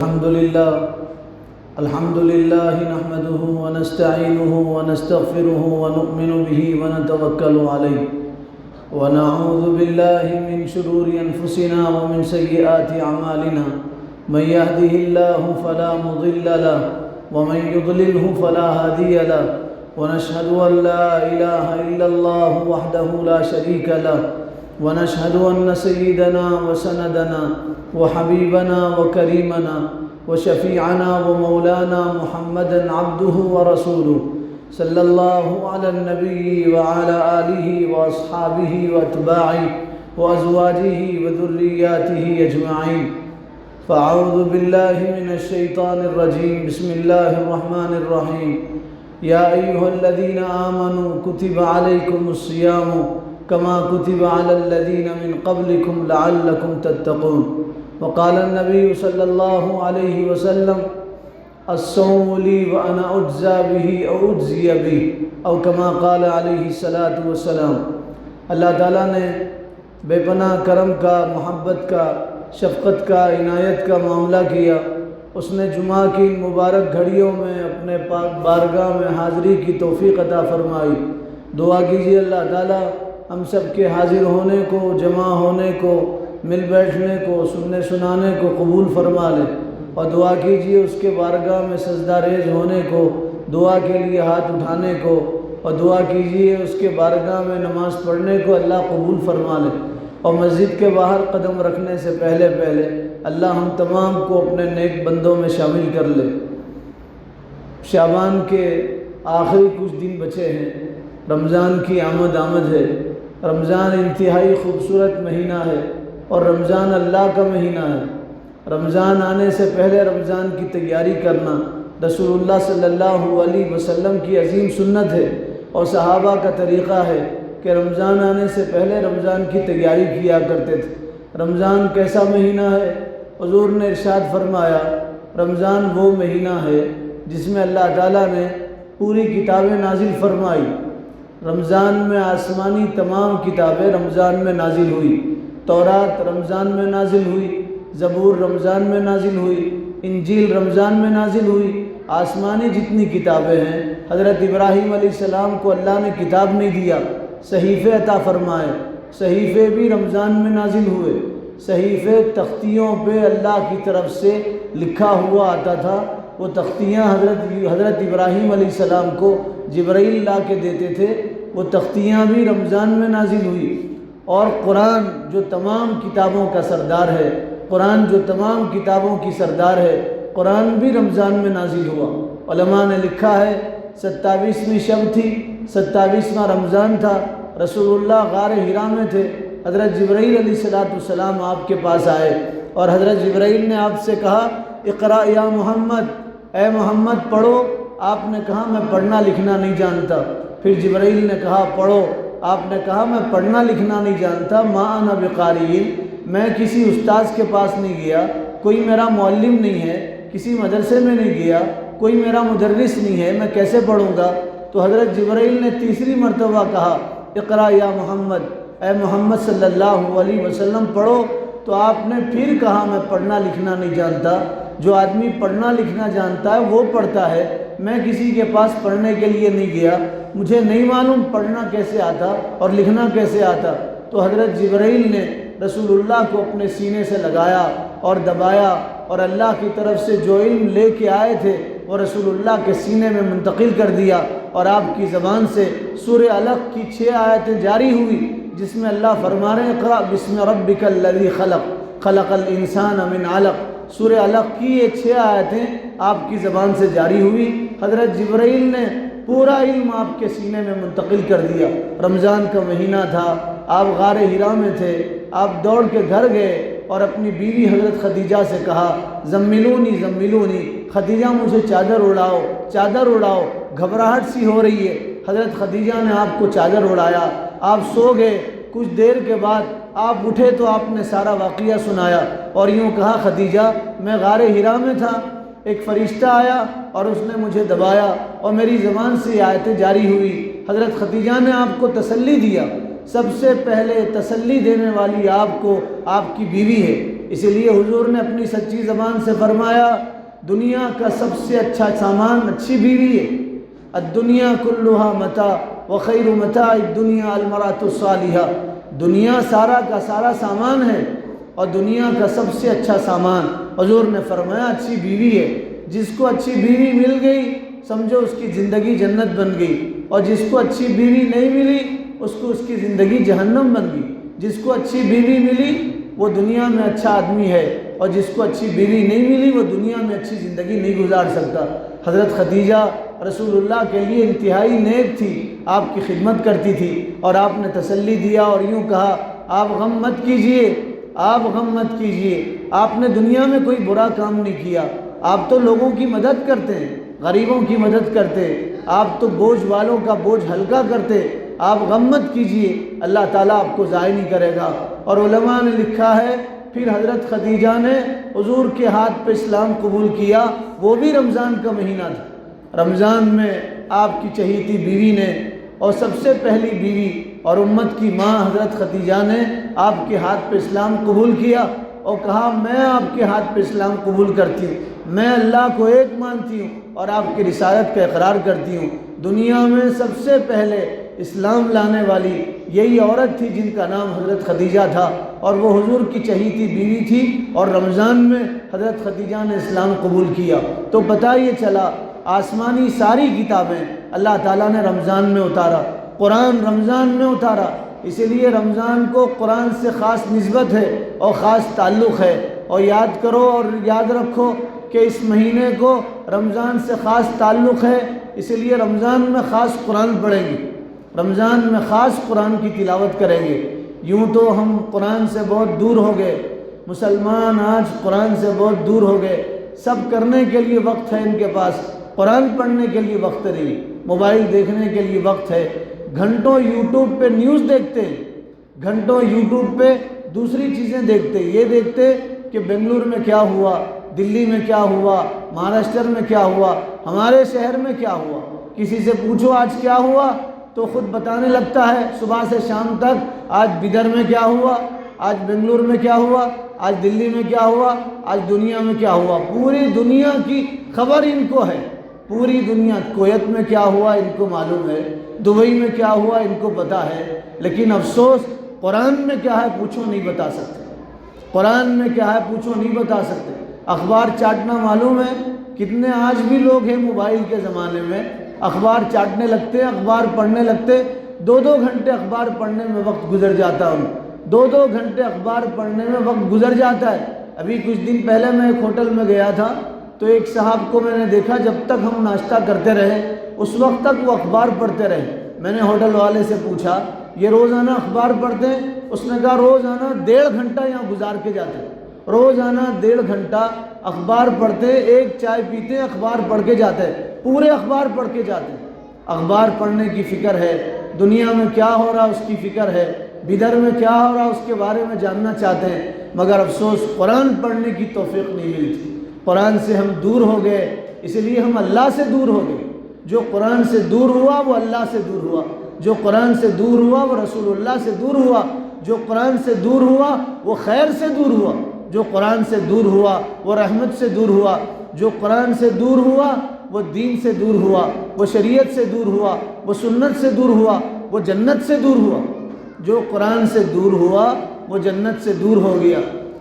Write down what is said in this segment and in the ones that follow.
الحمد لله نحمده ونستعينه ونستغفره ونؤمن به ونتوكل عليه ونعوذ بالله من شرور أنفسنا ومن سيئات أعمالنا من يهده الله فلا مضل له ومن يضلله فلا هادي له ونشهد أن لا إله إلا الله وحده لا شريك له ونشهد أن سيدنا وسندنا وحبيبنا وكريمنا وشفيعنا ومولانا محمدا عبده ورسوله صلى الله على النبي وعلى آله وأصحابه وأتباعه وأزواجه وذرياته أجمعين. فأعوذ بالله من الشيطان الرجيم. بسم الله الرحمن الرحيم. يا أيها الذين آمنوا كتب عليكم الصيام كما كتب على الذين من قبلكم لعلكم تتقون. وقال النبي صلى الله عليه وسلم الصوم لي وأنا أجزى به أو أجزي به أو كما قال عليه الصلاة والسلام. اللہ تعالیٰ نے بے پناہ کرم کا، محبت کا، شفقت کا، عنایت کا معاملہ کیا. اس نے جمعہ کی مبارک گھڑیوں میں اپنے پاک بارگاہ میں حاضری کی توفیق عطا فرمائی. دعا کیجیے اللہ تعالیٰ ہم سب کے حاضر ہونے کو، جمع ہونے کو، مل بیٹھنے کو، سننے سنانے کو قبول فرما لے، اور دعا کیجیے اس کے بارگاہ میں سجدہ ریز ہونے کو، دعا کے لیے ہاتھ اٹھانے کو، اور دعا کیجیے اس کے بارگاہ میں نماز پڑھنے کو اللہ قبول فرما لے. اور مسجد کے باہر قدم رکھنے سے پہلے اللہ ہم تمام کو اپنے نیک بندوں میں شامل کر لے. شعبان کے آخری کچھ دن بچے ہیں. رمضان کی آمد ہے. رمضان انتہائی خوبصورت مہینہ ہے اور رمضان اللہ کا مہینہ ہے. رمضان آنے سے پہلے رمضان کی تیاری کرنا رسول اللہ صلی اللہ علیہ وسلم کی عظیم سنت ہے اور صحابہ کا طریقہ ہے کہ رمضان آنے سے پہلے رمضان کی تیاری کیا کرتے تھے. رمضان کیسا مہینہ ہے؟ حضور نے ارشاد فرمایا رمضان وہ مہینہ ہے جس میں اللہ تعالیٰ نے پوری کتابیں نازل فرمائی. رمضان میں آسمانی تمام کتابیں رمضان میں نازل ہوئی. تورات رمضان میں نازل ہوئی، زبور رمضان میں نازل ہوئی، انجیل رمضان میں نازل ہوئی. آسمانی جتنی کتابیں ہیں، حضرت ابراہیم علیہ السلام کو اللہ نے کتاب نہیں دیا، صحیفے عطا فرمائے. صحیفے بھی رمضان میں نازل ہوئے. صحیفے تختیوں پہ اللہ کی طرف سے لکھا ہوا آتا تھا. وہ تختیاں حضرت ابراہیم علیہ السلام کو جبرائیل لا کے دیتے تھے. وہ تختیاں بھی رمضان میں نازل ہوئی. اور قرآن جو تمام کتابوں کا سردار ہے، قرآن جو تمام کتابوں کی سردار ہے، قرآن بھی رمضان میں نازل ہوا. علماء نے لکھا ہے 27ویں شب تھی، 27واں رمضان تھا. رسول اللہ غار حرا میں تھے. حضرت جبرائیل علیہ السلام آپ کے پاس آئے اور حضرت جبرائیل نے آپ سے کہا اقرا یا محمد، اے محمد پڑھو. آپ نے کہا میں پڑھنا لکھنا نہیں جانتا. پھر جبرائیل نے کہا پڑھو. آپ نے کہا میں پڑھنا لکھنا نہیں جانتا. ما انا بقاری، میں کسی استاذ کے پاس نہیں گیا، کوئی میرا معلم نہیں ہے، کسی مدرسے میں نہیں گیا، کوئی میرا مدرس نہیں ہے، میں کیسے پڑھوں گا؟ تو حضرت جبرائیل نے تیسری مرتبہ کہا اقرا یا محمد، اے محمد صلی اللہ علیہ وسلم پڑھو. تو آپ نے پھر کہا میں پڑھنا لکھنا نہیں جانتا. جو آدمی پڑھنا لکھنا جانتا ہے وہ پڑھتا ہے. میں کسی کے پاس پڑھنے کے لیے نہیں گیا، مجھے نہیں معلوم پڑھنا کیسے آتا اور لکھنا کیسے آتا. تو حضرت جبرائیل نے رسول اللہ کو اپنے سینے سے لگایا اور دبایا، اور اللہ کی طرف سے جو علم لے کے آئے تھے وہ رسول اللہ کے سینے میں منتقل کر دیا. اور آپ کی زبان سے سورہ علق کی 6 آیتیں جاری ہوئی جس میں اللہ فرما رہے ہیں اقرأ بسم ربک الذی خلق خلق الانسان من علق. سورہ علق کی یہ 6 آیتیں آپ کی زبان سے جاری ہوئی. حضرت جبرائیل نے پورا علم آپ کے سینے میں منتقل کر دیا. رمضان کا مہینہ تھا، آپ غار حرا میں تھے. آپ دوڑ کے گھر گئے اور اپنی بیوی حضرت خدیجہ سے کہا زملونی زملونی، خدیجہ مجھے چادر اڑاؤ چادر اڑاؤ، گھبراہٹ سی ہو رہی ہے. حضرت خدیجہ نے آپ کو چادر اڑایا. آپ سو گئے. کچھ دیر کے بعد آپ اٹھے تو آپ نے سارا واقعہ سنایا اور یوں کہا خدیجہ میں غار حرا میں تھا، ایک فرشتہ آیا اور اس نے مجھے دبایا اور میری زبان سے یہ آیتیں جاری ہوئی. حضرت خدیجہ نے آپ کو تسلی دیا. سب سے پہلے تسلی دینے والی آپ کو آپ کی بیوی ہے. اسی لیے حضور نے اپنی سچی زبان سے فرمایا دنیا کا سب سے اچھا سامان اچھی بیوی ہے۔ الدنیا کلھا متاع وخیر متاع الدنیا المرأۃ الصالحہ، دنیا سارا کا سارا سامان ہے اور دنیا کا سب سے اچھا سامان حضور نے فرمایا اچھی بیوی ہے۔ جس کو اچھی بیوی مل گئی سمجھو اس کی زندگی جنت بن گئی، اور جس کو اچھی بیوی نہیں ملی اس کو اس کی زندگی جہنم بن گئی۔ جس کو اچھی بیوی ملی وہ دنیا میں اچھا آدمی ہے، اور جس کو اچھی بیوی نہیں ملی وہ دنیا میں اچھی زندگی نہیں گزار سکتا۔ حضرت خدیجہ رسول اللہ کے لیے انتہائی نیک تھی، آپ کی خدمت کرتی تھی، اور آپ نے تسلی دیا اور یوں کہا آپ غم مت کیجئے، آپ غم مت کیجئے، آپ نے دنیا میں کوئی برا کام نہیں کیا، آپ تو لوگوں کی مدد کرتے ہیں، غریبوں کی مدد کرتے، آپ تو بوجھ والوں کا بوجھ ہلکا کرتے، آپ غم مت کیجئے، اللہ تعالیٰ آپ کو ضائع نہیں کرے گا۔ اور علماء نے لکھا ہے پھر حضرت خدیجہ نے حضور کے ہاتھ پہ اسلام قبول کیا، وہ بھی رمضان کا مہینہ تھا۔ رمضان میں آپ کی چہیتی بیوی نے اور سب سے پہلی بیوی اور امت کی ماں حضرت خدیجہ نے آپ کے ہاتھ پہ اسلام قبول کیا اور کہا میں آپ کے ہاتھ پہ اسلام قبول کرتی ہوں، میں اللہ کو ایک مانتی ہوں اور آپ کی رسالت کا اقرار کرتی ہوں۔ دنیا میں سب سے پہلے اسلام لانے والی یہی عورت تھی جن کا نام حضرت خدیجہ تھا، اور وہ حضور کی چہیتی بیوی تھی، اور رمضان میں حضرت خدیجہ نے اسلام قبول کیا۔ تو پتہ یہ چلا آسمانی ساری کتابیں اللہ تعالیٰ نے رمضان میں اتارا، قرآن رمضان میں اتارا، اسی لیے رمضان کو قرآن سے خاص نسبت ہے اور خاص تعلق ہے۔ اور یاد کرو اور یاد رکھو کہ اس مہینے کو رمضان سے خاص تعلق ہے، اسی لیے رمضان میں خاص قرآن پڑھیں گے، رمضان میں خاص قرآن کی تلاوت کریں گے۔ یوں تو ہم قرآن سے بہت دور ہو گئے، مسلمان آج قرآن سے بہت دور ہو گئے، سب کرنے کے لیے وقت ہے ان کے پاس، قرآن پڑھنے کے لیے وقت نہیں، موبائل دیکھنے کے لیے وقت ہے، گھنٹوں یوٹیوب پہ نیوز دیکھتے ہیں، گھنٹوں یوٹیوب پہ دوسری چیزیں دیکھتے، یہ دیکھتے کہ بنگلور میں کیا ہوا، دلی میں کیا ہوا، مہاراشٹر میں کیا ہوا، ہمارے شہر میں کیا ہوا۔ کسی سے پوچھو آج کیا ہوا تو خود بتانے لگتا ہے صبح سے شام تک، آج بدر میں کیا ہوا، آج بنگلور میں کیا ہوا، آج دلی میں کیا ہوا، آج دنیا میں کیا ہوا، پوری دنیا کی خبر ان کو ہے، پوری دنیا، کویت میں کیا ہوا ان کو معلوم ہے، دبئی میں کیا ہوا ان کو پتہ ہے، لیکن افسوس قرآن میں کیا ہے پوچھو نہیں بتا سکتے، قرآن میں کیا ہے پوچھو نہیں بتا سکتے۔ اخبار چاٹنا معلوم ہے، کتنے آج بھی لوگ ہیں موبائل کے زمانے میں اخبار چاٹنے لگتے، اخبار پڑھنے لگتے، 2 گھنٹے اخبار پڑھنے میں وقت گزر جاتا ہے، 2 گھنٹے اخبار پڑھنے میں وقت گزر جاتا ہے۔ ابھی کچھ دن پہلے میں ایک ہوٹل میں گیا تھا تو ایک صاحب کو میں نے دیکھا جب تک ہم ناشتہ کرتے رہے اس وقت تک وہ اخبار پڑھتے رہے۔ میں نے ہوٹل والے سے پوچھا یہ روزانہ اخبار پڑھتے ہیں؟ اس نے کہا روزانہ 1.5 گھنٹہ یہاں گزار کے جاتے ہیں، روزانہ 1.5 گھنٹہ اخبار پڑھتے، ایک چائے پیتے اخبار پڑھ کے جاتے ہیں، پورے اخبار پڑھ کے جاتے ہیں۔ اخبار پڑھنے کی فکر ہے، دنیا میں کیا ہو رہا اس کی فکر ہے، بدر میں کیا ہو رہا اس کے بارے میں جاننا چاہتے ہیں، مگر افسوس قرآن پڑھنے کی توفیق نہیں ملتی، قرآن سے ہم دور ہو گئے، اس لیے ہم اللہ سے دور ہو گئے۔ جو قرآن سے دور ہوا وہ اللہ سے دور ہوا، جو قرآن سے دور ہوا وہ رسول اللہ سے دور ہوا، جو قرآن سے دور ہوا وہ خیر سے دور ہوا، جو قرآن سے دور ہوا وہ رحمت سے دور ہوا، جو قرآن سے دور ہوا وہ دین سے دور ہوا، وہ شریعت سے دور ہوا، وہ سنت سے دور ہوا، وہ جنت سے دور ہوا۔ جو قرآن سے دور ہوا وہ جنت سے دور ہو گیا۔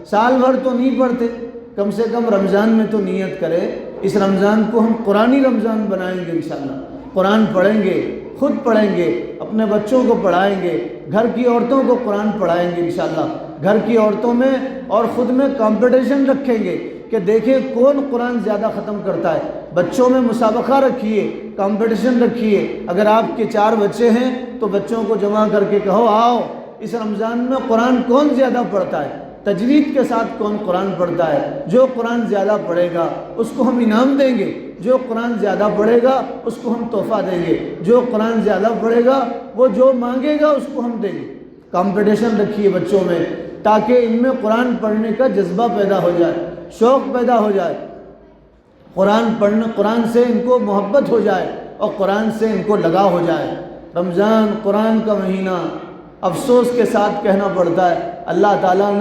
سال بھر تو نہیں پڑھتے، کم سے کم رمضان میں تو نیت کرے اس رمضان کو ہم قرآنی رمضان بنائیں گے انشاءاللہ، قرآن پڑھیں گے، خود پڑھیں گے، اپنے بچوں کو پڑھائیں گے، گھر کی عورتوں کو قرآن پڑھائیں گے انشاءاللہ، گھر کی عورتوں میں اور خود میں کمپٹیشن رکھیں گے کہ دیکھیں کون قرآن زیادہ ختم کرتا ہے، بچوں میں مسابقہ رکھیے، کمپٹیشن رکھیے۔ اگر آپ کے 4 بچے ہیں تو بچوں کو جمع کر کے کہو آؤ اس رمضان میں قرآن کون زیادہ پڑھتا ہے، تجوید کے ساتھ کون قرآن پڑھتا ہے، جو قرآن زیادہ پڑھے گا اس کو ہم انعام دیں گے، جو قرآن زیادہ پڑھے گا اس کو ہم تحفہ دیں گے، جو قرآن زیادہ پڑھے گا وہ جو مانگے گا اس کو ہم دیں گے۔ کمپٹیشن رکھیے بچوں میں تاکہ ان میں قرآن پڑھنے کا جذبہ پیدا ہو جائے، شوق پیدا ہو جائے، قرآن پڑھنے، قرآن سے ان کو محبت ہو جائے اور قرآن سے ان کو لگا ہو جائے۔ رمضان قرآن کا مہینہ، افسوس کے ساتھ کہنا پڑتا ہے اللہ تعالیٰ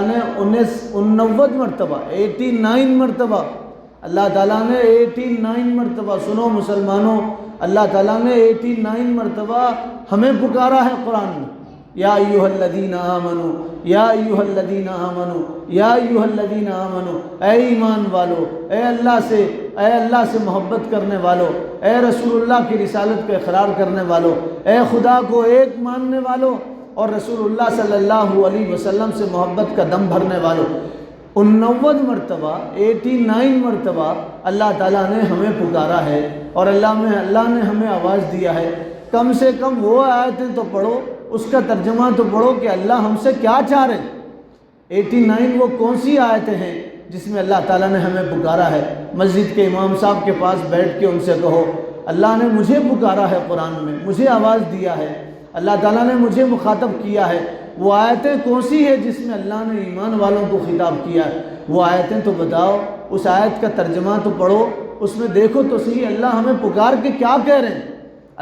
نے 89 مرتبہ 89 مرتبہ اللہ تعالیٰ نے 89 مرتبہ، سنو مسلمانوں، اللہ تعالیٰ نے 89 مرتبہ ہمیں پکارا ہے قرآن میں، یا ایھا الذین آمنو، یا ایھا الذین آمنو، یا ایھا الذین آمنو، اے ایمان والو، اے اللہ سے محبت کرنے والو، اے رسول اللہ کی رسالت کو اقرار کرنے والو، اے خدا کو ایک ماننے والو اور رسول اللہ صلی اللہ علیہ وسلم سے محبت کا دم بھرنے والو، 89 مرتبہ 89 مرتبہ اللہ تعالیٰ نے ہمیں پکارا ہے اور اللہ نے ہمیں آواز دیا ہے۔ کم سے کم وہ آیتیں تو پڑھو، اس کا ترجمہ تو پڑھو کہ اللہ ہم سے کیا چاہ رہے ہیں۔ 89 وہ کون سی آیتیں ہیں جس میں اللہ تعالیٰ نے ہمیں پکارا ہے؟ مسجد کے امام صاحب کے پاس بیٹھ کے ان سے کہو اللہ نے مجھے پکارا ہے، قرآن میں مجھے آواز دیا ہے، اللہ تعالیٰ نے مجھے مخاطب کیا ہے۔ وہ آیتیں کون سی ہے جس میں اللہ نے ایمان والوں کو خطاب کیا ہے؟ وہ آیتیں تو بتاؤ، اس آیت کا ترجمہ تو پڑھو، اس میں دیکھو تو صحیح اللہ ہمیں پکار کے کیا کہہ رہے ہیں،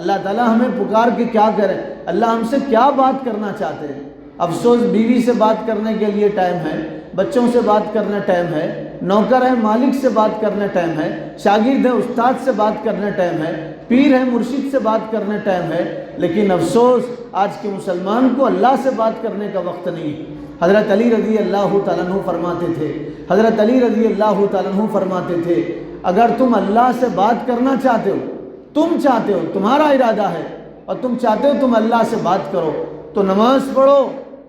اللہ تعالیٰ ہمیں پکار کے کیا کہہ رہے ہیں، اللہ ہم سے کیا بات کرنا چاہتے ہیں۔ افسوس بیوی سے بات کرنے کے لیے ٹائم ہے، بچوں سے بات کرنے ٹائم ہے، نوکر ہے مالک سے بات کرنے ٹائم ہے، شاگرد ہے استاد سے بات کرنے ٹائم ہے، پیر ہے مرشد سے بات کرنے ٹائم ہے، لیکن افسوس آج کے مسلمان کو اللہ سے بات کرنے کا وقت نہیں۔ حضرت علی رضی اللہ تعالیٰ عنہ فرماتے تھے اگر تم اللہ سے بات کرنا چاہتے ہو، تمہارا ارادہ ہے اور تم چاہتے ہو تم اللہ سے بات کرو تو نماز پڑھو،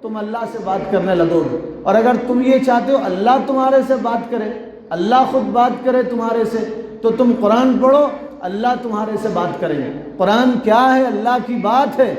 تم اللہ سے بات کرنے لگو گے، اور اگر تم یہ چاہتے ہو اللہ تمہارے سے بات کرے، اللہ خود بات کرے تمہارے سے، تو تم قرآن پڑھو، اللہ تمہارے سے بات کریں گے۔ قرآن کیا ہے؟ اللہ کی بات ہے۔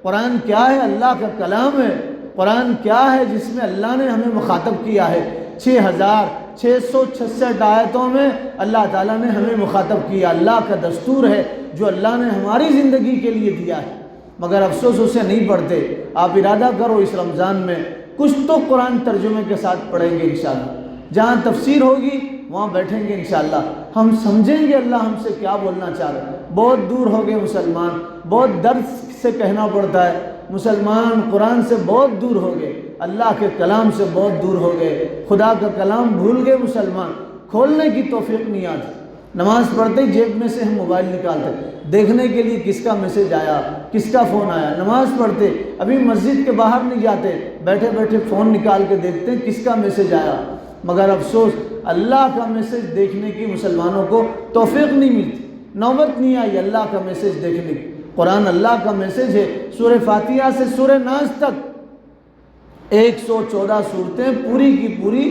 قرآن کیا ہے؟ اللہ کا کلام ہے۔ قرآن کیا ہے؟ جس میں اللہ نے ہمیں مخاطب کیا ہے۔ 6666 آیتوں میں اللہ تعالیٰ نے ہمیں مخاطب کیا، اللہ کا دستور ہے جو اللہ نے ہماری زندگی کے لیے دیا ہے، مگر افسوس اسے نہیں پڑھتے۔ آپ ارادہ کرو اس رمضان میں کچھ تو قرآن ترجمے کے ساتھ پڑھیں گے انشاءاللہ، جہاں تفسیر ہوگی وہاں بیٹھیں گے انشاءاللہ، ہم سمجھیں گے اللہ ہم سے کیا بولنا چاہ رہے ہیں۔ بہت دور ہو گئے مسلمان، بہت درد سے کہنا پڑتا ہے، مسلمان قرآن سے بہت دور ہو گئے، اللہ کے کلام سے بہت دور ہو گئے، خدا کا کلام بھول گئے مسلمان، کھولنے کی توفیق نہیں آتی۔ نماز پڑھتے ہی جیب میں سے ہم موبائل نکالتے دیکھنے کے لیے کس کا میسج آیا، کس کا فون آیا۔ نماز پڑھتے ابھی مسجد کے باہر نہیں جاتے، بیٹھے بیٹھے فون نکال کے دیکھتے ہیں کس کا میسج آیا، مگر افسوس اللہ کا میسج دیکھنے کی مسلمانوں کو توفیق نہیں ملتی، نوبت نہیں آئی اللہ کا میسج دیکھنے کی۔ قرآن اللہ کا میسج ہے، سورہ فاتحہ سے سورہ ناس تک 114 صورتیں پوری کی پوری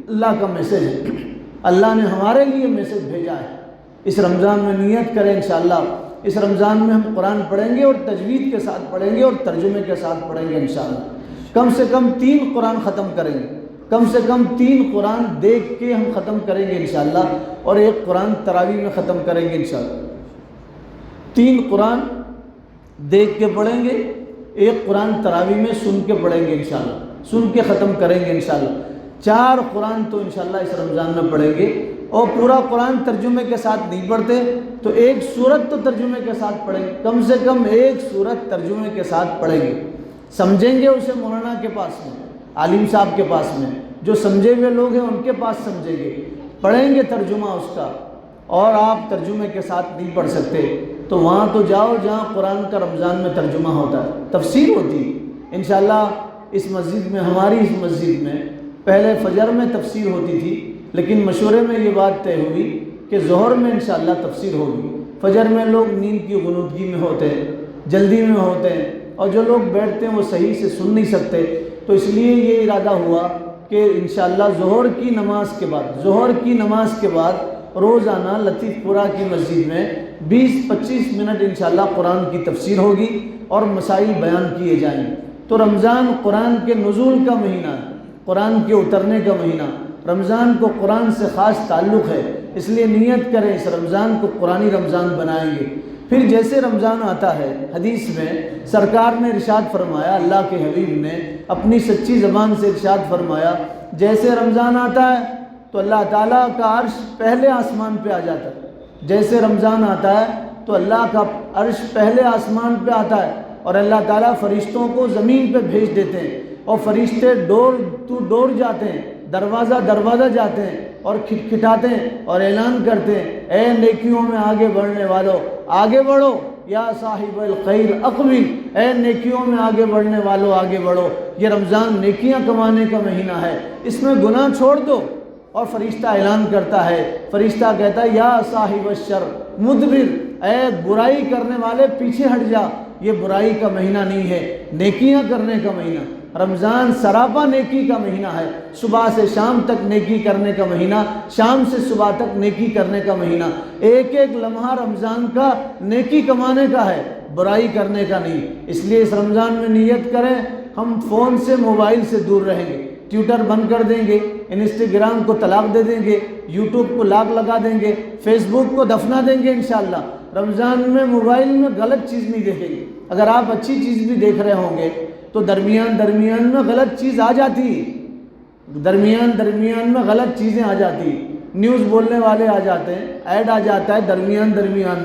اللہ کا میسج ہے، اللہ نے ہمارے لیے میسج بھیجا ہے۔ اس رمضان میں نیت کریں انشاءاللہ، اس رمضان میں ہم قرآن پڑھیں گے اور تجوید کے ساتھ پڑھیں گے اور ترجمے کے ساتھ پڑھیں گے انشاءاللہ۔ کم سے کم 3 قرآن ختم کریں گے، کم سے کم 3 قرآن دیکھ کے ہم ختم کریں گے انشاءاللہ، اور 1 قرآن تراویح میں ختم کریں گے انشاءاللہ۔ 3 قرآن دیکھ کے پڑھیں گے، 1 قرآن تراویح میں سن کے پڑھیں گے انشاءاللہ، سن کے ختم کریں گے انشاءاللہ۔ 4 قرآن تو انشاءاللہ اس رمضان میں پڑھیں گے، اور پورا قرآن ترجمے کے ساتھ نہیں پڑھتے تو 1 سورت تو ترجمے کے ساتھ پڑھیں گے، کم سے کم 1 سورت ترجمے کے ساتھ پڑھیں گے، سمجھیں گے اسے مولانا کے پاس میں، عالم صاحب کے پاس میں، جو سمجھے ہوئے لوگ ہیں ان کے پاس سمجھیں گے، پڑھیں گے ترجمہ اس کا۔ اور آپ ترجمے کے ساتھ نہیں پڑھ سکتے تو وہاں تو جاؤ جہاں قرآن کا رمضان میں ترجمہ ہوتا ہے، تفسیر ہوتی ہے انشاءاللہ۔ اس مسجد میں، ہماری اس مسجد میں پہلے فجر میں تفسیر ہوتی تھی، لیکن مشورے میں یہ بات طے ہوئی کہ ظہر میں انشاءاللہ تفسیر ہوگی۔ فجر میں لوگ نیند کی غنودگی میں ہوتے ہیں، جلدی میں ہوتے ہیں، اور جو لوگ بیٹھتے ہیں وہ صحیح سے سن نہیں سکتے، تو اس لیے یہ ارادہ ہوا کہ انشاءاللہ ظہر کی نماز کے بعد روزانہ لطیف پورہ کی مسجد میں 20-25 منٹ انشاءاللہ قرآن کی تفسیر ہوگی اور مسائل بیان کیے جائیں گے۔ تو رمضان قرآن کے نزول کا مہینہ ہے، قرآن کے اترنے کا مہینہ، رمضان کو قرآن سے خاص تعلق ہے، اس لیے نیت کریں اس رمضان کو قرآنی رمضان بنائیں گے۔ پھر جیسے رمضان آتا ہے، حدیث میں سرکار نے ارشاد فرمایا، اللہ کے حبیب نے اپنی سچی زبان سے ارشاد فرمایا، جیسے رمضان آتا ہے تو اللہ تعالیٰ کا عرش پہلے آسمان پہ آ جاتا ہے، جیسے رمضان آتا ہے تو اللہ کا عرش پہلے آسمان پہ آتا ہے، اور اللہ تعالیٰ فرشتوں کو زمین پہ بھیج دیتے ہیں، اور فرشتے ڈور تو ڈور جاتے ہیں، دروازہ دروازہ جاتے ہیں اور کھٹکھٹاتے ہیں اور اعلان کرتے ہیں، اے نیکیوں میں آگے بڑھنے والوں آگے بڑھو، یا صاحب الخیر اقبل، اے نیکیوں میں آگے بڑھنے والوں آگے بڑھو۔ یہ رمضان نیکیاں کمانے کا مہینہ ہے، اس میں گناہ چھوڑ دو۔ اور فرشتہ اعلان کرتا ہے، فرشتہ کہتا ہے یا صاحب الشر مدبر، اے برائی کرنے والے پیچھے ہٹ جا، یہ برائی کا مہینہ نہیں ہے، نیکیاں کرنے کا مہینہ۔ رمضان سراپا نیکی کا مہینہ ہے، صبح سے شام تک نیکی کرنے کا مہینہ، شام سے صبح تک نیکی کرنے کا مہینہ۔ ایک ایک لمحہ رمضان کا نیکی کمانے کا ہے، برائی کرنے کا نہیں۔ اس لیے اس رمضان میں نیت کریں ہم فون سے موبائل سے دور رہیں گے، ٹویٹر بند کر دیں گے، انسٹاگرام کو طلاق دے دیں گے، یوٹیوب کو لاک لگا دیں گے، فیس بک کو دفنا دیں گے انشاءاللہ۔ رمضان میں موبائل میں غلط چیز نہیں دیکھیں گے۔ اگر آپ اچھی چیز بھی دیکھ رہے ہوں گے تو درمیان میں غلط چیز آ جاتی ہے، درمیان میں غلط چیزیں آ جاتی ہیں، نیوز بولنے والے آ جاتے ہیں، ایڈ آ جاتا ہے درمیان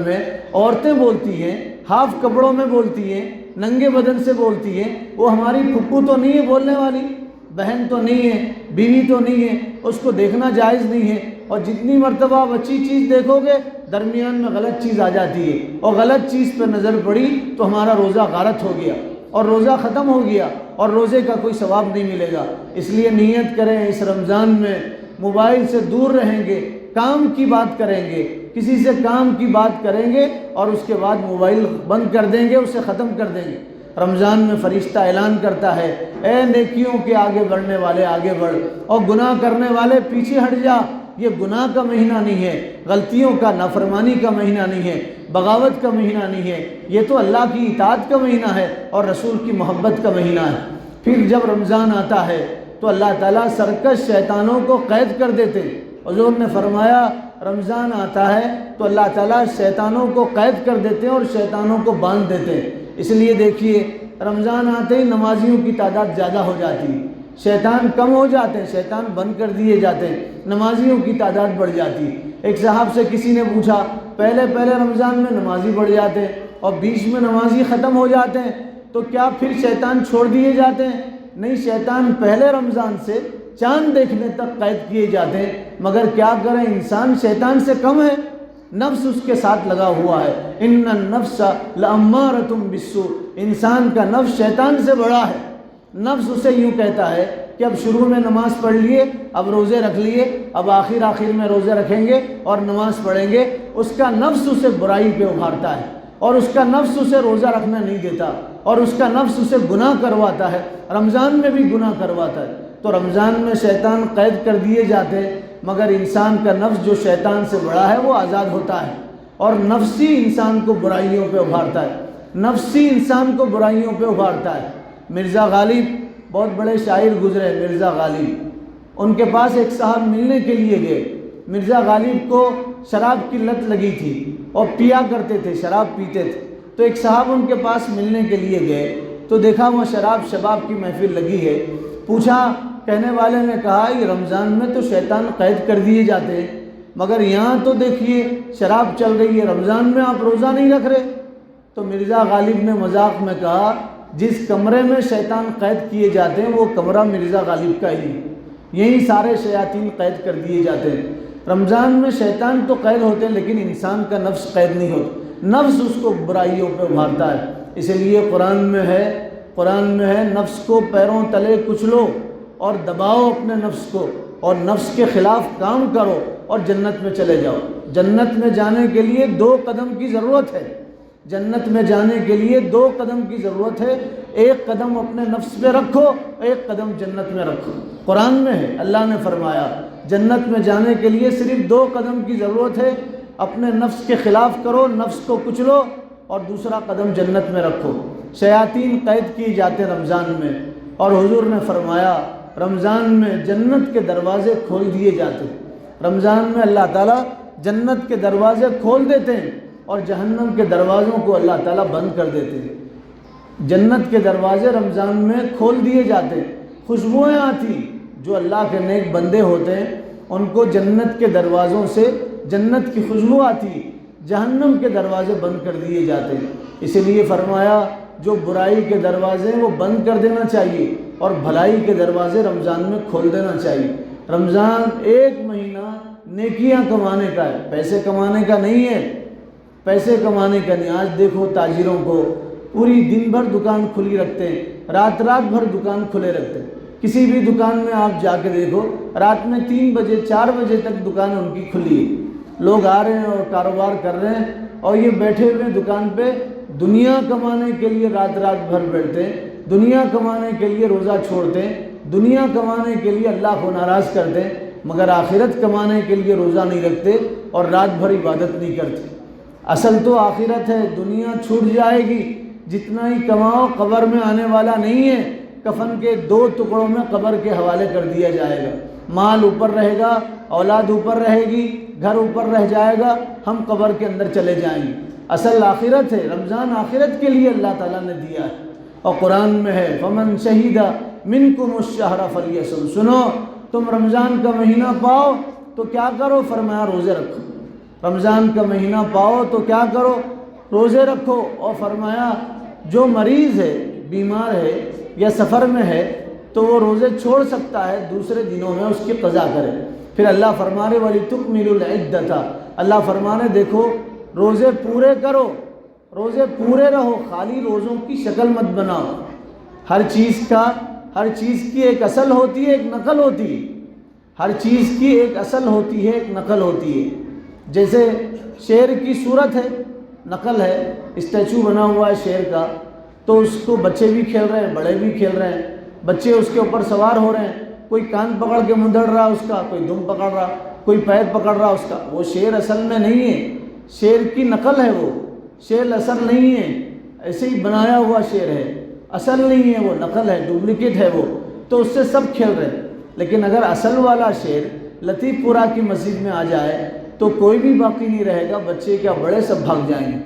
میں، عورتیں بولتی ہیں، ہاف کپڑوں میں بولتی ہیں، ننگے بدن سے بولتی ہیں۔ وہ ہماری پھپھو تو نہیں ہے بولنے والی، بہن تو نہیں ہے، بیوی تو نہیں ہے، اس کو دیکھنا جائز نہیں ہے۔ اور جتنی مرتبہ آپ اچھی چیز دیکھو گے درمیان میں غلط چیز آ جاتی ہے، اور غلط چیز پہ نظر پڑی تو ہمارا روزہ غارت ہو گیا اور روزہ ختم ہو گیا اور روزے کا کوئی ثواب نہیں ملے گا۔ اس لیے نیت کریں اس رمضان میں موبائل سے دور رہیں گے، کام کی بات کریں گے، کسی سے کام کی بات کریں گے اور اس کے بعد موبائل بند کر دیں گے، اسے ختم کر دیں گے۔ رمضان میں فرشتہ اعلان کرتا ہے، اے نیکیوں کے آگے بڑھنے والے آگے بڑھ اور گناہ کرنے والے پیچھے ہٹ جا۔ یہ گناہ کا مہینہ نہیں ہے، غلطیوں کا، نافرمانی کا مہینہ نہیں ہے، بغاوت کا مہینہ نہیں ہے، یہ تو اللہ کی اطاعت کا مہینہ ہے اور رسول کی محبت کا مہینہ ہے۔ پھر جب رمضان آتا ہے تو اللہ تعالیٰ سرکش شیطانوں کو قید کر دیتے ہیں۔ حضور نے فرمایا رمضان آتا ہے تو اللہ تعالیٰ شیطانوں کو قید کر دیتے ہیں اور شیطانوں کو باندھ دیتے ہیں۔ اس لیے دیکھیے رمضان آتے ہی نمازیوں کی تعداد زیادہ ہو جاتی ہے، شیطان کم ہو جاتے ہیں، شیطان بند کر دیے جاتے ہیں، نمازیوں کی تعداد بڑھ جاتی ہے۔ ایک صاحب سے کسی نے پوچھا، پہلے رمضان میں نمازی بڑھ جاتے ہیں اور بیچ میں نمازی ختم ہو جاتے ہیں تو کیا پھر شیطان چھوڑ دیے جاتے ہیں؟ نہیں، شیطان پہلے رمضان سے چاند دیکھنے تک قید کیے جاتے ہیں، مگر کیا کریں انسان شیطان سے کم ہے، نفس اس کے ساتھ لگا ہوا ہے۔ ان النفس لامارۃ بالسوء، انسان کا نفس شیطان سے بڑا ہے۔ نفس اسے یوں کہتا ہے کہ اب شروع میں نماز پڑھ لیے، اب روزے رکھ لیے، اب آخر میں روزے رکھیں گے اور نماز پڑھیں گے۔ اس کا نفس اسے برائی پہ ابھارتا ہے اور اس کا نفس اسے روزہ رکھنا نہیں دیتا اور اس کا نفس اسے گناہ کرواتا ہے، رمضان میں بھی گناہ کرواتا ہے۔ تو رمضان میں شیطان قید کر دیے جاتے ہیں، مگر انسان کا نفس جو شیطان سے بڑا ہے وہ آزاد ہوتا ہے اور نفسی انسان کو برائیوں پہ ابھارتا ہے، نفسی انسان کو برائیوں پہ ابھارتا ہے۔ مرزا غالب بہت بڑے شاعر گزرے، مرزا غالب، ان کے پاس ایک صاحب ملنے کے لیے گئے۔ مرزا غالب کو شراب کی لت لگی تھی اور پیا کرتے تھے، شراب پیتے تھے۔ تو ایک صاحب ان کے پاس ملنے کے لیے گئے تو دیکھا وہ شباب کی محفل لگی ہے۔ پوچھا، کہنے والے نے کہا یہ رمضان میں تو شیطان قید کر دیے جاتے ہیں، مگر یہاں تو دیکھیے شراب چل رہی ہے، رمضان میں آپ روزہ نہیں رکھ رہے۔ تو مرزا غالب نے مذاق میں کہا، جس کمرے میں شیطان قید کیے جاتے ہیں وہ کمرہ مرزا غالب کا ہی، یہی سارے شیاطین قید کر دیے جاتے ہیں۔ رمضان میں شیطان تو قید ہوتے ہیں لیکن انسان کا نفس قید نہیں ہوتا، نفس اس کو برائیوں پہ ابھارتا ہے۔ اس لیے قرآن میں ہے نفس کو پیروں تلے کچلو اور دباؤ اپنے نفس کو اور نفس کے خلاف کام کرو اور جنت میں چلے جاؤ۔ جنت میں جانے کے لیے 2 قدم کی ضرورت ہے، جنت میں جانے کے لیے 2 قدم کی ضرورت ہے، 1 قدم اپنے نفس پہ رکھو، 1 قدم جنت میں رکھو۔ قرآن میں ہے، اللہ نے فرمایا جنت میں جانے کے لیے صرف 2 قدم کی ضرورت ہے، اپنے نفس کے خلاف کرو، نفس کو کچلو اور دوسرا قدم جنت میں رکھو۔ شیاطین قید کیے جاتے رمضان میں، اور حضور نے فرمایا رمضان میں جنت کے دروازے کھول دیے جاتے ہیں۔ رمضان میں اللہ تعالیٰ جنت کے دروازے کھول دیتے ہیں اور جہنم کے دروازوں کو اللہ تعالیٰ بند کر دیتے ہیں۔ جنت کے دروازے رمضان میں کھول دیے جاتے ہیں، خوشبوئیں آتی، جو اللہ کے نیک بندے ہوتے ہیں ان کو جنت کے دروازوں سے جنت کی خوشبو آتی، جہنم کے دروازے بند کر دیے جاتے ہیں۔ اسی لیے فرمایا جو برائی کے دروازے ہیں وہ بند کر دینا چاہیے اور بھلائی کے دروازے رمضان میں کھول دینا چاہیے۔ رمضان ایک مہینہ نیکیاں کمانے کا ہے، پیسے کمانے کا نہیں ہے، پیسے کمانے کا نہیں۔ آج دیکھو تاجروں کو پوری دن بھر دکان کھلی رکھتے ہیں، رات بھر دکان کھلے رکھتے ہیں۔ کسی بھی دکان میں آپ جا کے دیکھو، رات میں 3 بجے 4 بجے تک دکان ان کی کھلی ہے۔ لوگ آ رہے ہیں اور کاروبار کر رہے ہیں، اور یہ بیٹھے ہوئے دکان پہ دنیا کمانے کے لیے رات بھر بیٹھتے ہیں، دنیا کمانے کے لیے روزہ چھوڑتے ہیں، دنیا کمانے کے لیے اللہ کو ناراض کرتے ہیں، مگر آخرت کمانے کے لیے روزہ نہیں رکھتے اور رات بھر عبادت نہیں کرتے۔ اصل تو آخرت ہے، دنیا چھوٹ جائے گی، جتنا ہی کماؤ قبر میں آنے والا نہیں ہے، کفن کے 2 ٹکڑوں میں قبر کے حوالے کر دیا جائے گا۔ مال اوپر رہے گا، اولاد اوپر رہے گی، گھر اوپر رہ جائے گا، ہم قبر کے اندر چلے جائیں گے۔ اصل آخرت ہے، رمضان آخرت کے لیے اللہ تعالیٰ نے دیا ہے، اور قرآن میں ہے فمن شہید منکم الشہر فلیصم۔ سنو، تم رمضان کا مہینہ پاؤ تو کیا کرو؟ فرمایا روزے رکھو۔ رمضان کا مہینہ پاؤ تو کیا کرو؟ روزے رکھو۔ اور فرمایا جو مریض ہے، بیمار ہے یا سفر میں ہے تو وہ روزے چھوڑ سکتا ہے، دوسرے دنوں میں اس کی قضا کرے۔ پھر اللہ فرمانے وَلِتُكْمِلُوا الْعِدَّةَ، اللہ فرمانے دیکھو روزے پورے کرو، روزے پورے رہو، خالی روزوں کی شکل مت بناؤ۔ ہر چیز کی ایک اصل ہوتی ہے، ایک نقل ہوتی ہے۔ ہر چیز کی ایک اصل ہوتی ہے، ایک نقل ہوتی ہے۔ جیسے شیر کی صورت ہے، نقل ہے، اسٹیچو بنا ہوا ہے شیر کا، تو اس کو بچے بھی کھیل رہے ہیں، بڑے بھی کھیل رہے ہیں، بچے اس کے اوپر سوار ہو رہے ہیں، کوئی کان پکڑ کے مندڑ رہا اس کا، کوئی دم پکڑ رہا، کوئی پیر پکڑ رہا اس کا۔ وہ شیر اصل میں نہیں ہے، شیر کی نقل ہے، وہ شیر اصل نہیں ہے، ایسے ہی بنایا ہوا شیر ہے، اصل نہیں ہے، وہ نقل ہے، ڈپلیکیٹ ہے وہ، تو اس سے سب کھیل رہے ہیں۔ لیکن اگر اصل والا شیر لطیف پورہ کی مسجد میں آ جائے تو کوئی بھی باقی نہیں رہے گا، بچے کیا بڑے سب بھاگ جائیں گے،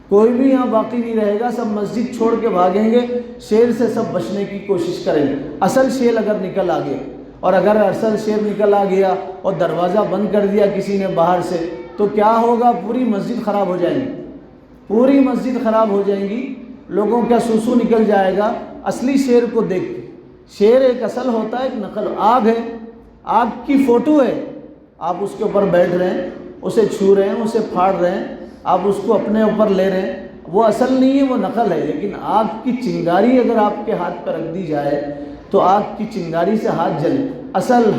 کوئی بھی یہاں باقی نہیں رہے گا، سب مسجد چھوڑ کے بھاگیں گے، شیر سے سب بچنے کی کوشش کریں گے۔ اصل شیر اگر نکل آ گیا، اور اگر اصل شیر نکل آ گیا اور دروازہ بند کر دیا کسی نے باہر سے، تو کیا ہوگا؟ پوری مسجد خراب ہو جائے گی، پوری مسجد خراب ہو جائیں گی، لوگوں کا سوسو نکل جائے گا اصلی شیر کو دیکھ کے۔ شیر ایک اصل ہوتا ہے، ایک نقل۔ آگ ہے، آگ کی فوٹو ہے، آپ اس کے اوپر بیٹھ رہے ہیں، اسے چھو رہے ہیں، اسے پھاڑ رہے ہیں، آپ اس کو اپنے اوپر لے رہے ہیں، وہ اصل نہیں ہے، وہ نقل ہے۔ لیکن آگ کی چنگاری اگر آپ کے ہاتھ پر رکھ دی جائے تو آگ کی چنگاری سے ہاتھ جلے۔ اصل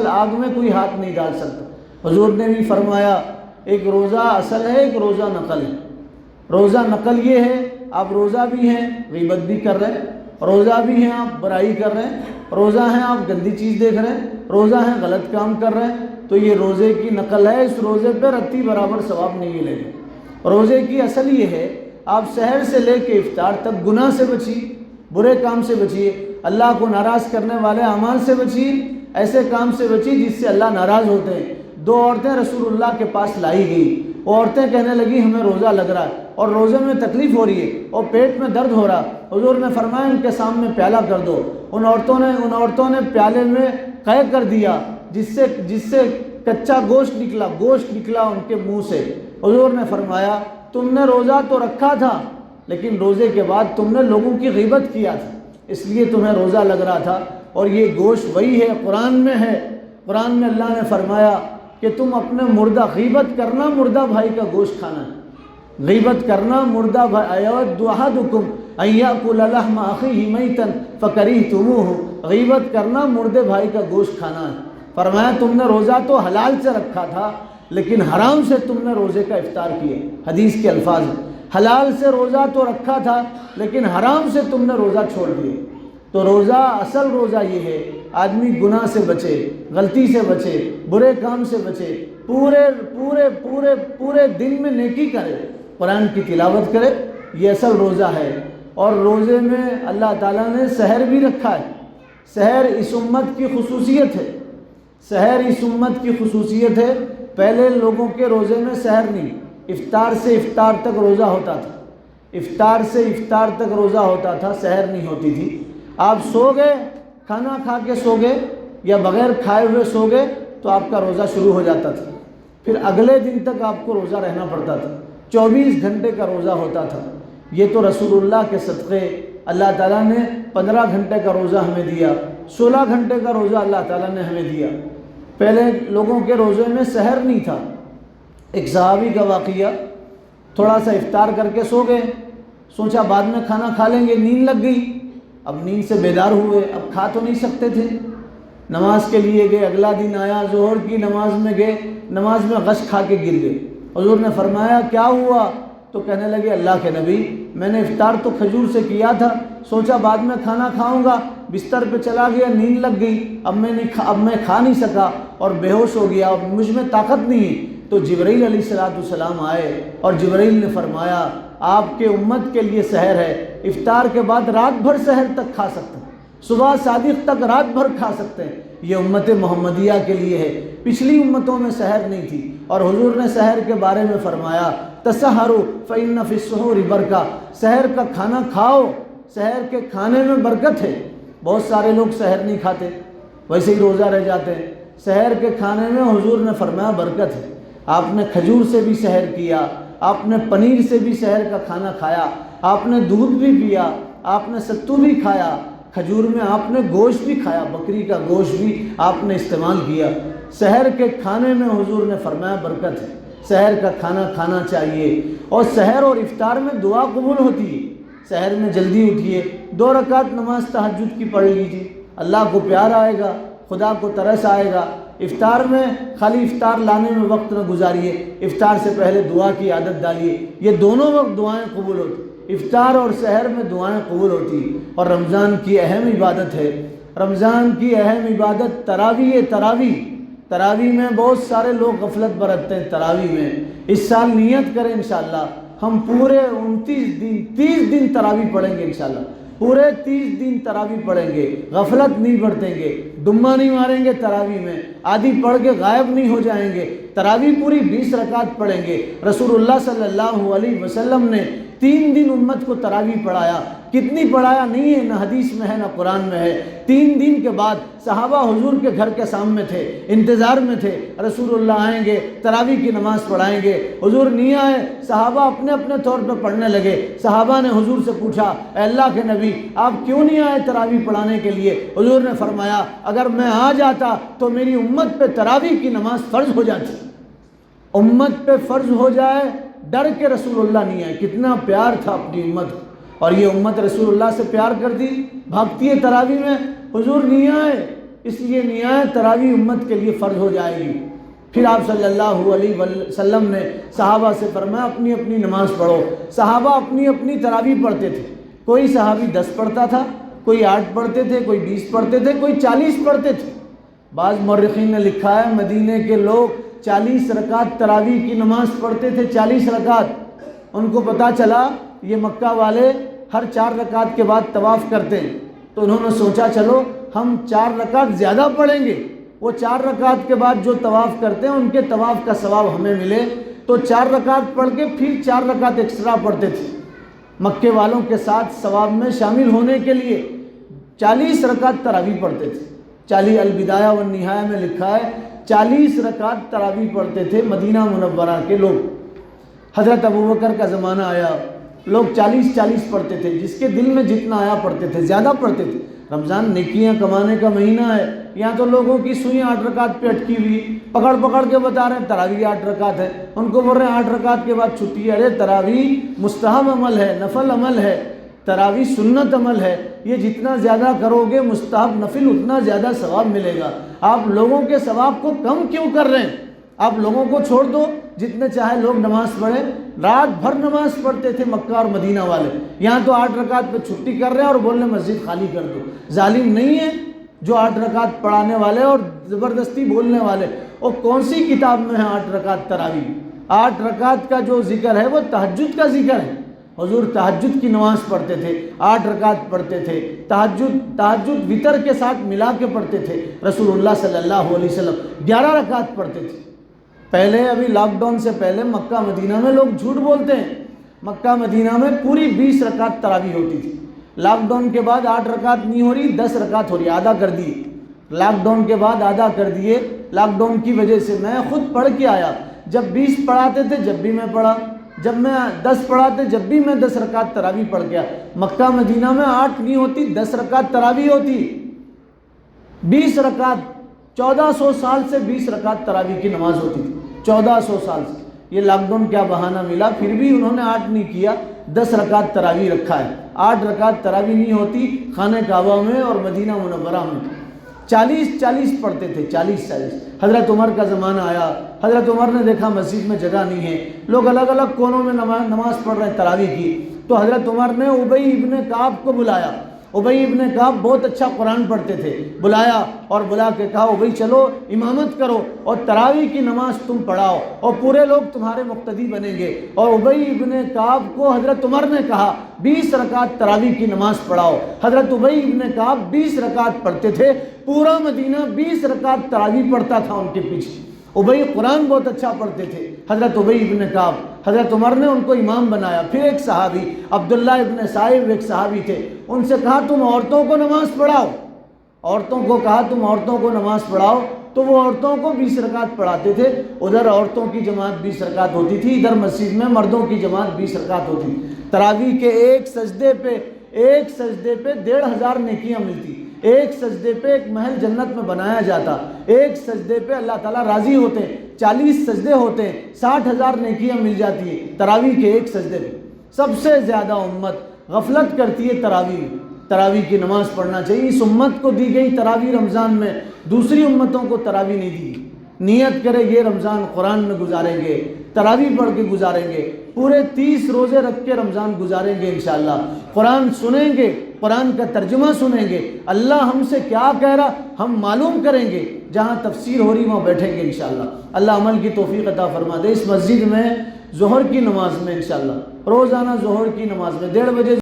آگ میں کوئی ہاتھ نہیں ڈال سکتا۔ حضور نے بھی فرمایا ایک روزہ اصل ہے، ایک روزہ نقل ہے۔ روزہ نقل یہ ہے، آپ روزہ بھی ہیں غیبت بھی کر رہے ہیں، روزہ بھی ہیں آپ برائی کر رہے ہیں، روزہ ہیں آپ گندی چیز دیکھ رہے ہیں، روزہ ہیں غلط کام کر رہے ہیں، تو یہ روزے کی نقل ہے، اس روزے پہ رتی برابر ثواب نہیں ملے گا۔ روزے کی اصل یہ ہے، آپ سحر سے لے کے افطار تک گناہ سے بچیے، برے کام سے بچیے، اللہ کو ناراض کرنے والے اعمال سے بچیے، ایسے کام سے بچیے جس سے اللہ ناراض ہوتے ہیں۔ 2 عورتیں رسول اللہ کے پاس لائی گئی، وہ عورتیں کہنے لگی ہمیں روزہ لگ رہا ہے اور روزے میں تکلیف ہو رہی ہے اور پیٹ میں درد ہو رہا۔ حضور نے فرمایا ان کے سامنے پیالہ کر دو۔ ان عورتوں نے پیالے میں قے کر دیا، جس سے کچا گوشت نکلا ان کے منہ سے۔ حضور نے فرمایا تم نے روزہ تو رکھا تھا، لیکن روزے کے بعد تم نے لوگوں کی غیبت کیا تھا، اس لیے تمہیں روزہ لگ رہا تھا۔ اور یہ گوشت وہی ہے، قرآن میں ہے، قرآن میں اللہ نے فرمایا کہ تم اپنے غیبت کرنا مردہ بھائی کا گوشت کھانا ہے، غیبت کرنا مردہ بھائی۔ ایود احدکم ان یاکل لحم اخیہ میتا فکرہتموہ، غیبت کرنا مردے بھائی کا گوشت کھانا ہے۔ فرمایا تم نے روزہ تو حلال سے رکھا تھا، لیکن حرام سے تم نے روزے کا افطار کیا۔ حدیث کے الفاظ ہیں، حلال سے روزہ تو رکھا تھا لیکن حرام سے تم نے روزہ چھوڑ دیا۔ تو روزہ، اصل روزہ یہ ہے آدمی گناہ سے بچے، غلطی سے بچے، برے کام سے بچے، پورے دن میں نیکی کرے، قرآن کی تلاوت کرے، یہ اصل روزہ ہے۔ اور روزے میں اللہ تعالیٰ نے سحر بھی رکھا ہے۔ سحر اس امت کی خصوصیت ہے، سحر اس امت کی خصوصیت ہے۔ پہلے لوگوں کے روزے میں سحر نہیں، افطار سے افطار تک روزہ ہوتا تھا، افطار سے افطار تک روزہ ہوتا تھا، سحر نہیں ہوتی تھی۔ آپ سو گئے، کھانا کھا کے سو گئے یا بغیر کھائے ہوئے سو گئے تو آپ کا روزہ شروع ہو جاتا تھا، پھر اگلے دن تک آپ کو روزہ رہنا پڑتا تھا، 24 گھنٹے کا روزہ ہوتا تھا۔ یہ تو رسول اللہ کے صدقے اللہ تعالیٰ نے 15 گھنٹے کا روزہ ہمیں دیا، 16 گھنٹے کا روزہ اللہ تعالیٰ نے ہمیں دیا۔ پہلے لوگوں کے روزے میں سحر نہیں تھا۔ ایک صحابی کا واقعہ، تھوڑا سا افطار کر کے سو گئے، سوچا بعد میں کھانا کھا لیں گے، نیند لگ گئی۔ اب نیند سے بیدار ہوئے، اب کھا تو نہیں سکتے تھے، نماز کے لیے گئے۔ اگلا دن آیا، ظہر کی نماز میں گئے، نماز میں غش کھا کے گر گئے۔ حضور نے فرمایا کیا ہوا؟ تو کہنے لگے اللہ کے نبی میں نے افطار تو کھجور سے کیا تھا، سوچا بعد میں کھانا کھاؤں گا، بستر پہ چلا گیا، نیند لگ گئی، اب میں کھا نہیں سکا اور بے ہوش ہو گیا، اب مجھ میں طاقت نہیں ہے۔ تو جبرائیل علیہ السلام آئے اور جبرائیل نے فرمایا آپ کے امت کے لیے سحر ہے، افطار کے بعد رات بھر سحر تک کھا سکتے ہیں، صبح صادق تک رات بھر کھا سکتے ہیں، یہ امت محمدیہ کے لیے ہے، پچھلی امتوں میں سحر نہیں تھی۔ اور حضور نے سحر کے بارے میں فرمایا تسحروا فإن فی السحور برکہ، سحر کا کھانا کھاؤ، سحر کے کھانے میں برکت ہے۔ بہت سارے لوگ سحر نہیں کھاتے، ویسے ہی روزہ رہ جاتے ہیں۔ سحر کے کھانے میں حضور نے فرمایا برکت ہے۔ آپ نے کھجور سے بھی سحر کیا، آپ نے پنیر سے بھی سحر کا کھانا کھایا، آپ نے دودھ بھی پیا، آپ نے ستو بھی کھایا، کھجور میں آپ نے گوشت بھی کھایا، بکری کا گوشت بھی آپ نے استعمال کیا۔ سحر کے کھانے میں حضور نے فرمایا برکت ہے، سحر کا کھانا کھانا چاہیے۔ اور سحر اور افطار میں دعا قبول ہوتی ہے۔ سحر میں جلدی اٹھیے، 2 رکعت نماز تہجد کی پڑھ لیجیے، اللہ کو پیار آئے گا، خدا کو ترس آئے گا۔ افطار میں خالی افطار لانے میں وقت نہ گزاریے، افطار سے پہلے دعا کی عادت ڈالیے، یہ دونوں وقت دعائیں قبول ہوتی، افطار اور سحر میں دعائیں قبول ہوتی۔ اور رمضان کی اہم عبادت ہے، رمضان کی اہم عبادت تراویح ہے۔ تراویح میں بہت سارے لوگ غفلت برتتے ہیں۔ تراویح میں اس سال نیت کریں انشاءاللہ ہم پورے 30 دن تراویح پڑھیں گے، انشاءاللہ پورے 30 دن تراویح پڑھیں گے، غفلت نہیں برتیں گے، دمہ نہیں ماریں گے تراویح میں، آدھی پڑھ کے غائب نہیں ہو جائیں گے، تراویح پوری 20 رکعت پڑھیں گے۔ رسول اللہ صلی اللہ علیہ وسلم نے 3 دن امت کو تراویح پڑھایا۔ کتنی پڑھایا نہیں ہے، نہ حدیث میں ہے نہ قرآن میں ہے۔ 3 دن کے بعد صحابہ حضور کے گھر کے سامنے تھے، انتظار میں تھے، رسول اللہ آئیں گے، تراویح کی نماز پڑھائیں گے۔ حضور نہیں آئے، صحابہ اپنے اپنے طور پہ پڑھنے لگے۔ صحابہ نے حضور سے پوچھا اے اللہ کے نبی آپ کیوں نہیں آئے تراویح پڑھانے کے لیے؟ حضور نے فرمایا اگر میں آ جاتا تو میری امت پہ تراویح کی نماز فرض ہو جاتی۔ امت پہ فرض ہو جائے، ڈر کے رسول اللہ نہیں آئے۔ کتنا پیار تھا اپنی امت کو، اور یہ امت رسول اللہ سے پیار کرتی، بھاگتی ہے تراویح میں۔ حضور نہیں آئے، اس لیے نہیں آئے، تراویح امت کے لیے فرض ہو جائے گی۔ پھر آپ صلی اللہ علیہ وسلم نے صحابہ سے فرمایا اپنی اپنی نماز پڑھو۔ صحابہ اپنی اپنی تراویح پڑھتے تھے، کوئی صحابی 10 پڑھتا تھا، کوئی 8 پڑھتے تھے، کوئی 20 پڑھتے تھے، کوئی 40 پڑھتے تھے۔ بعض مورخین نے لکھا ہے مدینے کے لوگ 40 رکعت تراویح کی نماز پڑھتے تھے، 40 رکعت۔ ان کو پتہ چلا یہ مکہ والے ہر 4 رکعت کے بعد طواف کرتے ہیں، تو انہوں نے سوچا چلو ہم 4 رکعت زیادہ پڑھیں گے، وہ 4 رکعت کے بعد جو طواف کرتے ہیں ان کے طواف کا ثواب ہمیں ملے، تو 4 رکعت پڑھ کے پھر 4 رکعت ایکسٹرا پڑھتے تھے۔ مکے والوں کے ساتھ ثواب میں شامل ہونے کے لیے 40 رکعت تراویح پڑھتے تھے۔ 40 البدایہ والنہایہ میں لکھا ہے 40 رکعت تراویح پڑھتے تھے مدینہ منورہ کے لوگ۔ حضرت ابوبکر کا زمانہ آیا، لوگ 40 پڑھتے تھے، جس کے دل میں جتنا آیا پڑھتے تھے، زیادہ پڑھتے تھے۔ رمضان نیکیاں کمانے کا مہینہ ہے، یہاں تو لوگوں کی سوئیں 8 رکعت پہ اٹکی ہوئی، پکڑ کے بتا رہے ہیں تراویح 8 رکعت ہے، ان کو بول رہے ہیں 8 رکعت کے بعد چھٹی ہے۔ ارے تراویح مستحب عمل ہے، نفل عمل ہے، تراویح سنت عمل ہے، یہ جتنا زیادہ کرو گے مستحب نفل اتنا زیادہ ثواب ملے گا۔ آپ لوگوں کے ثواب کو کم کیوں کر رہے ہیں؟ آپ لوگوں کو چھوڑ دو، جتنے چاہے لوگ نماز پڑھیں۔ رات بھر نماز پڑھتے تھے مکہ اور مدینہ والے، یہاں تو 8 رکعت پہ چھٹی کر رہے ہیں اور بول رہے ہیں مسجد خالی کر دو۔ ظالم نہیں ہے جو 8 رکعت پڑھانے والے اور زبردستی بولنے والے؟ اور کون سی کتاب میں ہے 8 رکعت تراویح؟ 8 رکعت کا جو ذکر ہے وہ تہجد کا ذکر ہے۔ حضور تہجد کی نماز پڑھتے تھے، 8 رکعت پڑھتے تھے، تہجد وتر کے ساتھ ملا کے پڑھتے تھے۔ رسول اللہ صلی اللہ علیہ وسلم 11 رکعت پڑھتے تھے۔ پہلے ابھی لاک ڈاؤن سے پہلے مکہ مدینہ میں لوگ جھوٹ بولتے ہیں، مکہ مدینہ میں پوری 20 رکعت تراویح ہوتی تھی۔ لاک ڈاؤن کے بعد 8 رکعت نہیں ہو رہی، 10 رکعت ہو رہی، آدھا کر دیے۔ لاک ڈاؤن کے بعد آدھا کر دیے۔ لاک ڈاؤن کی وجہ سے میں خود پڑھ کے آیا، جب 20 پڑھاتے تھے جب بھی میں پڑھا، جب میں 10 پڑھاتے جب بھی میں 10 رکعت تراویح پڑھ گیا. مکہ مدینہ میں 8 نہیں ہوتی، 10 رکعت تراویح ہوتی. 20 رکعت 1400 سال سے 20 رکعت تراویح کی نماز ہوتی تھی. 1400 سال سے. یہ لاک ڈاؤن کیا بہانہ ملا، پھر بھی انہوں نے 8 نہیں کیا، 10 رکعت تراویح رکھا ہے. 8 رکعت تراویح نہیں ہوتی خانہ کعبہ میں اور مدینہ منورہ میں. 40 پڑھتے تھے، 40. حضرت عمر کا زمانہ آیا، حضرت عمر نے دیکھا مسجد میں جگہ نہیں ہے، لوگ الگ الگ کونوں میں نماز پڑھ رہے ہیں تراویح کی. تو حضرت عمر نے ابی ابن کعب کو بلایا. ابی ابن کعب بہت اچھا قرآن پڑھتے تھے. بلایا اور بلا کے کہا ابی چلو امامت کرو اور تراویح کی نماز تم پڑھاؤ اور پورے لوگ تمہارے مقتدی بنیں گے. اور ابی ابن کعب کو حضرت عمر نے کہا 20 رکعت تراویح کی نماز پڑھاؤ. حضرت ابی ابن کعب 20 رکعت پڑھتے تھے، پورا مدینہ 20 رکعت تراویح پڑھتا تھا ان کے پیچھے. ابی قرآن بہت اچھا پڑھتے تھے حضرت ابی ابن کعب. حضرت عمر نے ان کو امام بنایا. پھر ایک صحابی عبداللہ ابن صائب ایک صحابی تھے، ان سے کہا تم عورتوں کو نماز پڑھاؤ. عورتوں کو کہا تم عورتوں کو نماز پڑھاؤ. تو وہ عورتوں کو 20 رکعت پڑھاتے تھے. ادھر عورتوں کی جماعت 20 رکعت ہوتی تھی، ادھر مسجد میں مردوں کی جماعت 20 رکعت ہوتی. تراویح کے ایک سجدے پہ 1,500 نیکیاں ملتی. ایک سجدے پہ ایک محل جنت میں بنایا جاتا. ایک سجدے پہ اللہ تعالیٰ راضی ہوتے ہیں. 40 سجدے ہوتے ہیں، 60,000 نیکیاں مل جاتی ہیں تراویح کے ایک سجدے پہ. سب سے زیادہ امت غفلت کرتی ہے تراویح کی نماز پڑھنا چاہیے. اس امت کو دی گئی تراویح رمضان میں، دوسری امتوں کو تراویح نہیں دی. نیت کرے یہ رمضان قرآن میں گزاریں گے، تراویح پڑھ کے گزاریں گے، پورے 30 روزے رکھ کے رمضان گزاریں گے انشاءاللہ. قرآن سنیں گے، قرآن کا ترجمہ سنیں گے، اللہ ہم سے کیا کہہ رہا ہم معلوم کریں گے. جہاں تفسیر ہو رہی وہاں بیٹھیں گے انشاءاللہ. اللہ عمل کی توفیق عطا فرما دے. اس مسجد میں ظہر کی نماز میں انشاءاللہ روزانہ ظہر کی نماز میں 1:30 بجے